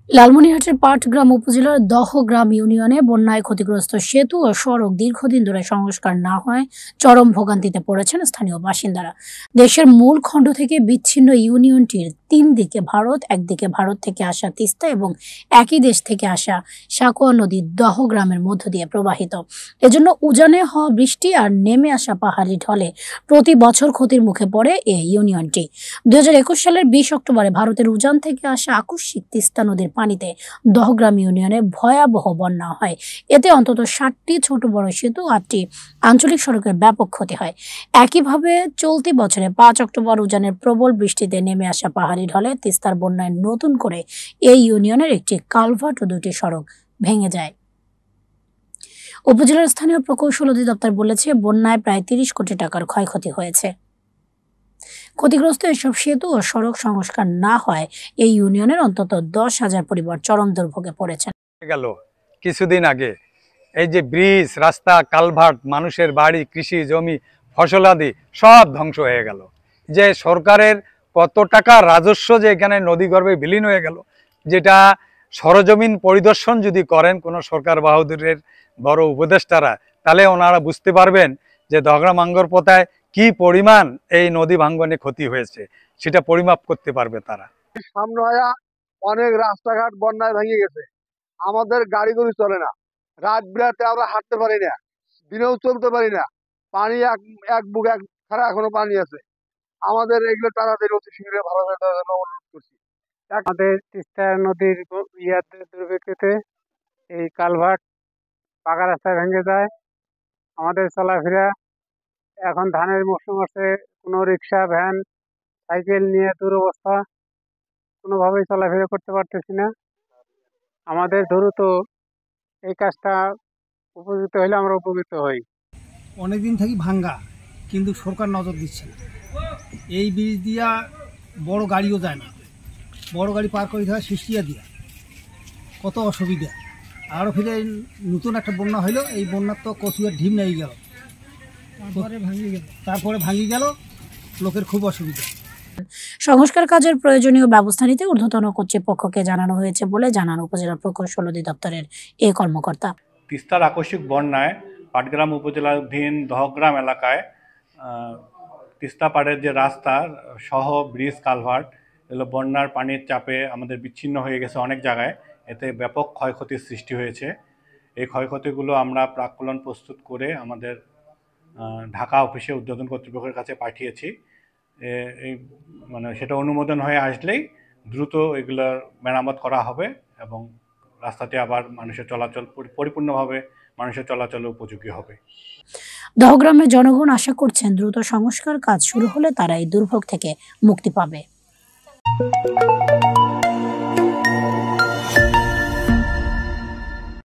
লালমনিরহাটের পাটগ্রাম উপজেলার দহগ্রাম ইউনিয়নে বন্যায় ক্ষতিগ্রস্ত সেতু ও সড়ক দীর্ঘদিন ধরে সংস্কার না হয় চরম ভোগান্তিতে পড়েছেন স্থানীয় বাসিন্দারা। দেশের মূল খণ্ড থেকে বিচ্ছিন্ন ইউনিয়নটির তিন দিকে ভারত, একদিকে ভারত থেকে আসা তিস্তা এবং একই দেশ থেকে আসা সাকোয়া নদী দহগ্রামের মধ্য দিয়ে প্রবাহিত। এজন্য উজানে হওয়া বৃষ্টি আর নেমে আসা পাহাড়ি ঢলে প্রতি বছর ক্ষতির মুখে পড়ে এই ইউনিয়নটি। 2021 সালের 20 অক্টোবরে ভারতের উজান থেকে আসা আকস্মিক তিস্তা নদীর পানিতে দহগ্রাম ইউনিয়নে ভয়াবহ বন্যা হয়। এতে অন্তত 60টি ছোট বড় সেতু, 8টি আঞ্চলিক সড়কের ব্যাপক ক্ষতি হয়। একইভাবে চলতি বছরে 5 অক্টোবর উজানের প্রবল বৃষ্টিতে নেমে আসা পাহাড়ি ঢলে তিস্তার বন্যায় নতুন করে এই ইউনিয়নের একটি কালভার্ট ও 2টি সড়ক ভেঙে যায়। উপজেলার স্থানীয় প্রকৌশল অধিদপ্তর বলেছে, বন্যায় প্রায় 30 কোটি টাকার ক্ষয়ক্ষতি হয়েছে। ক্ষতিগ্রস্ত এসব সেতু ও সড়ক সংস্কার না হয় এই ইউনিয়নের অন্তত 10,000 পরিবার চরম দুর্ভোগে পড়েছেন। গেল কিছুদিন আগে এই যে ব্রিজ, রাস্তা, কালভার্ট, মানুষের বাড়ি, কৃষি জমি, ফসলাদি সব ধ্বংস হয়ে গেল। যে সরকারের কত টাকা রাজস্ব যে এখানে নদীগর্ভে বিলীন হয়ে গেল, যেটা সরজমিন পরিদর্শন যদি করেন কোনো সরকার বাহাদুরের বড় উপদেষ্টারা, তাহলে ওনারা বুঝতে পারবেন যে দহগ্রাম আঙ্গরপোতায় কি পরিমাণ এই নদী ভাঙ্গনে ক্ষতি হয়েছে, সেটা পরিমাপ করতে পারবে তারা। সামনে অনেক রাস্তাঘাট বন্যায় ভেঙে গেছে, আমাদের গাড়ি গড়ি চলে না, রাত বিরাতে আমরা হাঁটতে পারি না, দিনেও চলতে পারি না। পানি এক বুক এক খারা এখনো পানি আছে। আমাদের এগুলো তাড়াতাড়ি অতি শীঘ্র ভালো অনুরোধ করছি। আমাদের তিস্তা নদীর দুর্ভিক্ষতে এই কালভার্ট পাকা রাস্তায় ভেঙে যায়। আমাদের চলাফেরা এখন ধানের মৌসুম আছে, কোনো রিক্সা, ভ্যান, সাইকেল নিয়ে দুরবস্থা, কোনোভাবেই চলাফেরা করতে পারতেছি না। আমাদের দ্রুত এই কাজটা উপযুক্ত হলে আমরা উপকৃত হই। অনেকদিন থেকে ভাঙ্গা, কিন্তু সরকার নজর দিচ্ছে না। এই ব্রিজ দিয়া বড় গাড়িও যায় না, বড় গাড়ি পার করে দেওয়া সৃষ্টিয়া দিয়া কত অসুবিধা। আরও ফিরে নতুন একটা বন্যা হইলো, এই বন্যার তো কচুয়ার ঢিম নেই গেল, তারপরে ভাঙি গেল, লোকের খুব অসুবিধা। সংস্কার কাজের প্রয়োজনীয় ব্যবস্থা নিতে ঊর্ধ্বতন কর্তৃপক্ষকে জানানো হয়েছে বলে জানান উপজেলা প্রকৌশল অধিদপ্তরের এই কর্মকর্তা। তিস্তার আকস্মিক বন্যায় পাটগ্রাম উপজেলাধীন দহগ্রাম এলাকায় তিস্তা পাড়ের যে রাস্তা সহ ব্রিজ, কালভার্ট, এগুলো বন্যার পানির চাপে আমাদের বিচ্ছিন্ন হয়ে গেছে অনেক জায়গায়। এতে ব্যাপক ক্ষয়ক্ষতির সৃষ্টি হয়েছে। এই ক্ষয়ক্ষতিগুলো আমরা প্রাক্কলন প্রস্তুত করে আমাদের ঢাকা অফিসে ঊর্ধ্বতন কর্তৃপক্ষের কাছে পাঠিয়েছি। এই সেটা অনুমোদন হয়ে আসলেই দ্রুত এগুলোর মেরামত করা হবে এবং রাস্তাটি আবার মানুষের চলাচল পরিপূর্ণভাবে মানুষের চলাচলের উপযোগী হবে। দহগ্রামের জনগণ আশা করছেন দ্রুত সংস্কার কাজ শুরু হলে তারা এই দুর্ভোগ থেকে মুক্তি পাবে।